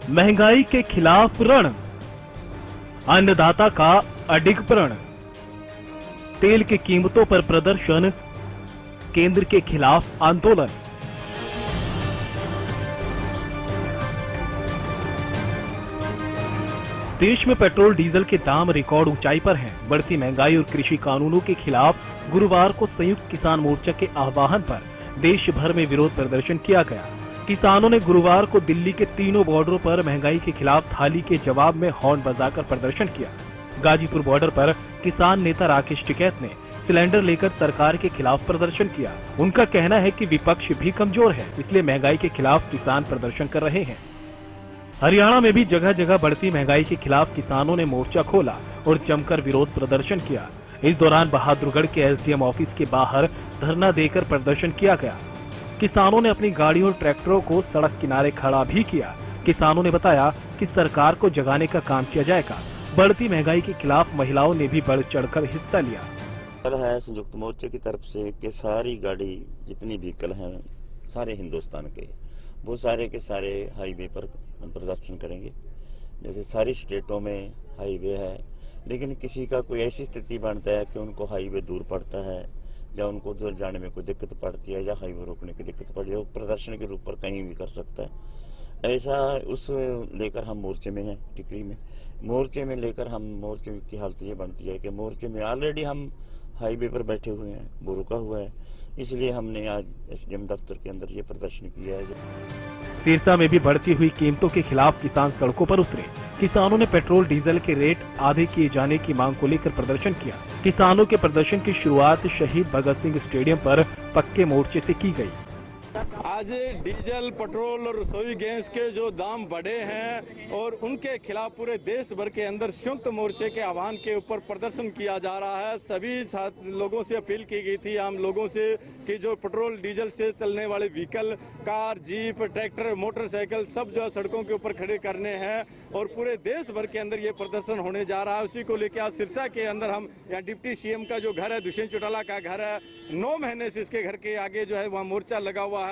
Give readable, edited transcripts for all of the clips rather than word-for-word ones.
महंगाई के खिलाफ रण, अन्नदाता का अडिग प्रण। तेल की कीमतों पर प्रदर्शन, केंद्र के खिलाफ आंदोलन। देश में पेट्रोल डीजल के दाम रिकॉर्ड ऊंचाई पर हैं। बढ़ती महंगाई और कृषि कानूनों के खिलाफ गुरुवार को संयुक्त किसान मोर्चा के आह्वान पर देश भर में विरोध प्रदर्शन किया गया। किसानों ने गुरुवार को दिल्ली के तीनों बॉर्डरों पर महंगाई के खिलाफ थाली के जवाब में हॉर्न बजाकर प्रदर्शन किया। गाजीपुर बॉर्डर पर किसान नेता राकेश टिकैत ने सिलेंडर लेकर सरकार के खिलाफ प्रदर्शन किया। उनका कहना है कि विपक्ष भी कमजोर है, इसलिए महंगाई के खिलाफ किसान प्रदर्शन कर रहे हैं। हरियाणा में भी जगह जगह बढ़ती महंगाई के खिलाफ किसानों ने मोर्चा खोला और जमकर विरोध प्रदर्शन किया। इस दौरान बहादुरगढ़ के एसडीएम ऑफिस के बाहर धरना देकर प्रदर्शन किया गया। किसानों ने अपनी गाड़ियों और ट्रैक्टरों को सड़क किनारे खड़ा भी किया। किसानों ने बताया कि सरकार को जगाने का काम किया जाएगा। बढ़ती महंगाई के खिलाफ महिलाओं ने भी बढ़ चढ़कर हिस्सा लिया। है संयुक्त मोर्चे की तरफ से कि सारी गाड़ी जितनी व्हीकल हैं सारे हिंदुस्तान के, वो सारे के सारे हाईवे पर प्रदर्शन करेंगे। जैसे सारी स्टेटों में हाईवे है, लेकिन किसी का कोई ऐसी स्थिति बनता है कि उनको हाईवे दूर पड़ता है या उनको उधर जाने में कोई दिक्कत पड़ती है या हाईवे रोकने की दिक्कत पड़ती है, वो प्रदर्शन के रूप पर कहीं भी कर सकता है। ऐसा उस लेकर हम मोर्चे में हैं। टिकरी में मोर्चे में लेकर हम मोर्चे की हालत ये बनती है कि मोर्चे में ऑलरेडी हम हाईवे पर बैठे हुए हैं, वो रुका हुआ है, इसलिए हमने आज एसडीएम दफ्तर के अंदर ये प्रदर्शन किया है। सिरसा में भी बढ़ती हुई कीमतों के खिलाफ किसान सड़कों पर उतरे। किसानों ने पेट्रोल डीजल के रेट आधे किए जाने की मांग को लेकर प्रदर्शन किया। किसानों के प्रदर्शन की शुरुआत शहीद भगत सिंह स्टेडियम पर पक्के मोर्चे से की गई। आज डीजल, पेट्रोल और रसोई गैस के जो दाम बढ़े हैं और उनके खिलाफ पूरे देश भर के अंदर संयुक्त मोर्चे के आह्वान के ऊपर प्रदर्शन किया जा रहा है। सभी लोगों से अपील की गई थी, आम लोगों से, कि जो पेट्रोल डीजल से चलने वाले vehicle, car, jeep, tractor, motorcycle सब जो सड़कों के ऊपर खड़े करने हैं और पूरे देश भर के अंदर ये प्रदर्शन होने जा रहा है। उसी को लेकर आज सिरसा के अंदर हम यहाँ डिप्टी सीएम का जो घर है, दुष्यंत चौटाला का घर है, 9 महीने से इसके घर के आगे जो है वहाँ मोर्चा लगा हुआ है।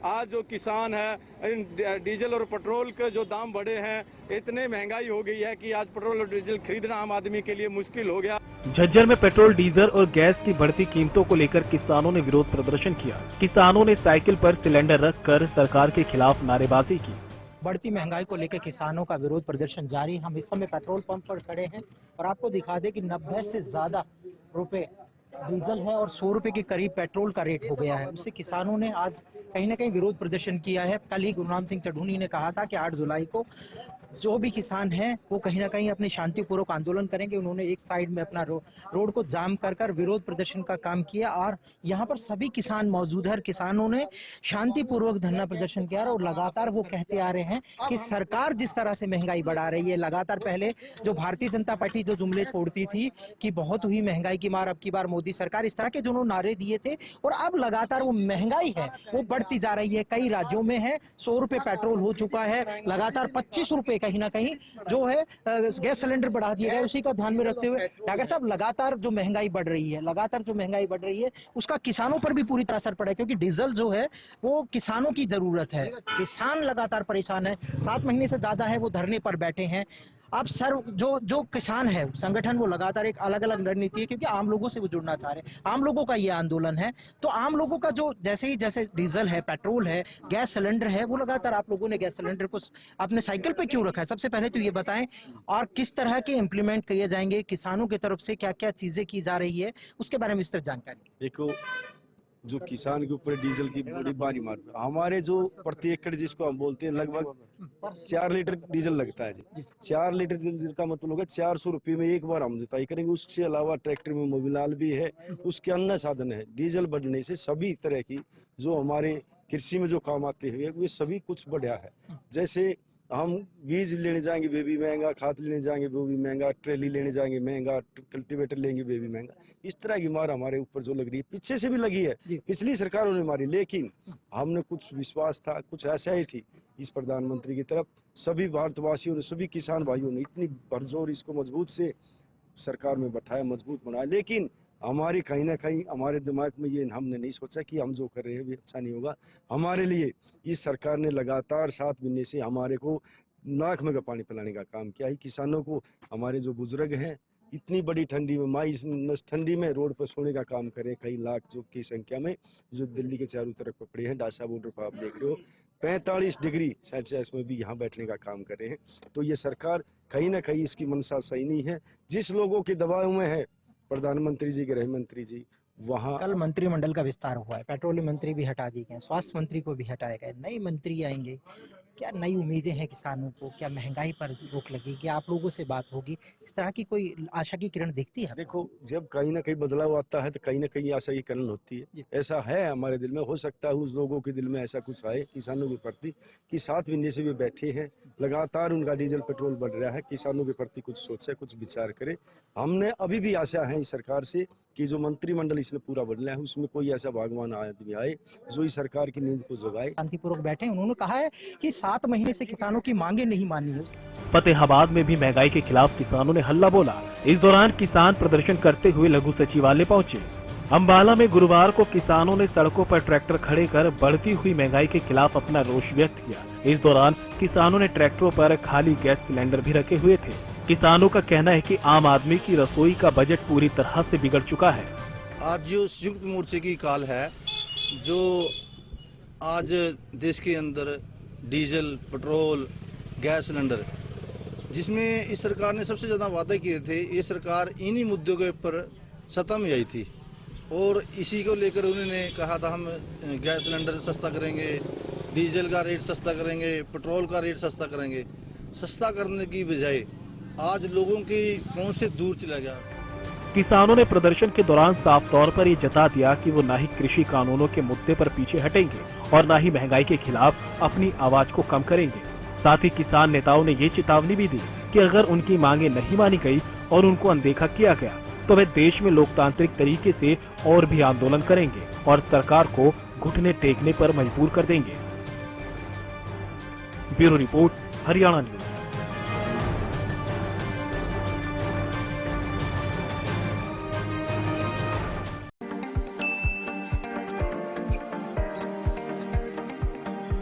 आज जो किसान है, डीजल और पेट्रोल के जो दाम बढ़े हैं, इतने महंगाई हो गई है कि आज पेट्रोल और डीजल खरीदना आम आदमी के लिए मुश्किल हो गया। झज्जर में पेट्रोल, डीजल और गैस की बढ़ती कीमतों को लेकर किसानों ने विरोध प्रदर्शन किया। किसानों ने साइकिल पर सिलेंडर रखकर सरकार के खिलाफ नारेबाजी की। बढ़ती महंगाई को लेकर किसानों का विरोध प्रदर्शन जारी। हम इस समय पेट्रोल पंप पर खड़े हैं और आपको दिखा दें कि 90 से ज्यादा रुपए डीजल है और 100 रुपए के करीब पेट्रोल का रेट हो गया है। उससे किसानों ने आज कहीं ना कहीं विरोध प्रदर्शन किया है। कल ही गुरुनाम सिंह चढ़ूनी ने कहा था कि 8 जुलाई को जो भी किसान हैं वो कहीं ना कहीं अपने शांतिपूर्वक आंदोलन करेंगे। उन्होंने एक साइड में अपना रोड को जाम कर विरोध प्रदर्शन का काम किया और यहाँ पर सभी किसान मौजूद है। किसानों ने शांतिपूर्वक धरना प्रदर्शन किया और लगातार वो कहते आ रहे हैं कि सरकार जिस तरह से महंगाई बढ़ा रही है, लगातार पहले जो भारतीय जनता पार्टी जो जुमले छोड़ती थी कि बहुत हुई महंगाई की मार, अब की बार मोदी सरकार, इस तरह के जो नारे दिए थे, और अब लगातार वो महंगाई है वो बढ़ती जा रही है। कई राज्यों में है 100 रुपए पेट्रोल हो चुका है, लगातार 25 रुपए कहीं ना कहीं जो है गैस सिलेंडर बढ़ा दिया गया। उसी का ध्यान में रखते हुए डॉक्टर साहब, लगातार जो महंगाई बढ़ रही है, उसका किसानों पर भी पूरी तरह असर पड़ा है, क्योंकि डीजल जो है वो किसानों की जरूरत है। किसान लगातार परेशान है, 7 महीने से ज्यादा है वो धरने पर बैठे हैं। अब सर जो किसान है संगठन, वो लगातार एक अलग अलग रणनीति है, क्योंकि आम लोगों से वो जुड़ना चाह रहे हैं। आम लोगों का ये आंदोलन है, तो आम लोगों का जो जैसे डीजल है, पेट्रोल है, गैस सिलेंडर है, वो लगातार आप लोगों ने गैस सिलेंडर को अपने साइकिल पे क्यों रखा है? सबसे पहले तो ये बताएं, और किस तरह के इम्प्लीमेंट किए जाएंगे, किसानों की तरफ से क्या क्या चीजें की जा रही है, उसके बारे में विस्तृत जानकारी। देखो, जो किसान के ऊपर डीजल की बड़ी भारी मार, हमारे जो प्रति एकड़ जिसको हम बोलते हैं लगभग 4 लीटर डीजल लगता है जी। 4 लीटर डीजल का मतलब होगा 400 रुपये में एक बार हम जुताई करेंगे। उसके अलावा ट्रैक्टर में मोबिलाल भी है, उसके अन्य साधन है। डीजल बढ़ने से सभी तरह की जो हमारे कृषि में जो काम आते हुए वे सभी कुछ बढ़ा है। जैसे हम बीज लेने जाएंगे वे भी महंगा, खाद लेने जाएंगे वो भी महंगा, ट्रेली लेने जाएंगे महंगा, कल्टीवेटर लेंगे वे भी महंगा। इस तरह की मार हमारे ऊपर जो लग रही है, पीछे से भी लगी है, पिछली सरकारों ने मारी, लेकिन हमने कुछ विश्वास था, कुछ ऐसा ही थी इस प्रधानमंत्री की तरफ। सभी भारतवासियों ने, सभी किसान भाइयों ने इतनी भरजोर इसको मजबूत से सरकार में बैठाया, मजबूत बनाया, लेकिन हमारी कहीं ना कहीं हमारे दिमाग में ये हमने नहीं सोचा कि हम जो कर रहे हैं भी अच्छा नहीं होगा। हमारे लिए इस सरकार ने लगातार 7 महीने से हमारे को नाक में का पानी पिलाने का काम किया है। किसानों को हमारे जो बुजुर्ग हैं इतनी बड़ी ठंडी में ठंडी में रोड पर सोने का काम करें, कई लाख जो की संख्या में जो दिल्ली के चारों तरफ पकड़े हैं। डासा बॉर्डर पर आप देख रहे हो 45 डिग्री सेल्सियस में भी यहाँ बैठने का काम कर रहे हैं। तो ये सरकार कहीं ना कहीं इसकी मंशा सही नहीं है। जिस लोगों के दबाव में है प्रधानमंत्री जी, गृह मंत्री जी, वहाँ कल मंत्रिमंडल का विस्तार हुआ है, पेट्रोलियम मंत्री भी हटा दिए गए, स्वास्थ्य मंत्री को भी हटाया गया, नए मंत्री आएंगे। क्या नई उम्मीदें हैं किसानों को? क्या महंगाई पर रोक लगेगी? क्या आप लोगों से बात होगी? इस तरह की कोई आशा की किरण दिखती है? देखो, जब कहीं ना कहीं बदलाव आता है तो कहीं ना कहीं आशा की किरण होती है। ऐसा है हमारे दिल में, हो सकता है उस लोगों के दिल में ऐसा कुछ आए किसानों के प्रति कि 7 महीने से भी बैठे हैं, लगातार उनका डीजल पेट्रोल बढ़ रहा है, किसानों के प्रति कुछ सोचे, कुछ विचार करे। हमने अभी भी आशा है इस सरकार से कि जो मंत्रिमंडल इसने पूरा बदला है उसमें कोई ऐसा भगवान आदमी आए जो इस सरकार की नींद को जगाए। शांतिपूर्वक बैठे, उन्होंने कहा है कि 7 महीने से किसानों की मांगे नहीं मानी है। फतेहाबाद में भी महंगाई के खिलाफ किसानों ने हल्ला बोला। इस दौरान किसान प्रदर्शन करते हुए लघु सचिवालय पहुंचे। अम्बाला में गुरुवार को किसानों ने सड़कों पर ट्रैक्टर खड़े कर बढ़ती हुई महंगाई के खिलाफ अपना रोष व्यक्त किया। इस दौरान किसानों ने ट्रैक्टरों पर खाली गैस सिलेंडर भी रखे हुए थे। किसानों का कहना है कि आम आदमी की रसोई का बजट पूरी तरह से बिगड़ चुका है। आज जो संयुक्त मोर्चे की कॉल है, जो आज देश के अंदर डीजल, पेट्रोल, गैस सिलेंडर, जिसमें इस सरकार ने सबसे ज़्यादा वादे किए थे, ये सरकार इन्हीं मुद्दों के ऊपर सत्ता में आई थी और इसी को लेकर उन्होंने कहा था हम गैस सिलेंडर सस्ता करेंगे, डीजल का रेट सस्ता करेंगे, पेट्रोल का रेट सस्ता करेंगे। सस्ता करने की बजाय आज लोगों की पहुंच से दूर चला गया। किसानों ने प्रदर्शन के दौरान साफ तौर पर ये जता दिया कि वो न ही कृषि कानूनों के मुद्दे पर पीछे हटेंगे और न ही महंगाई के खिलाफ अपनी आवाज को कम करेंगे। साथ ही किसान नेताओं ने ये चेतावनी भी दी कि अगर उनकी मांगे नहीं मानी गई और उनको अनदेखा किया गया तो वे देश में लोकतांत्रिक तरीके से और भी आंदोलन करेंगे और सरकार को घुटने टेकने पर मजबूर कर देंगे। Bureau report, Haryana news.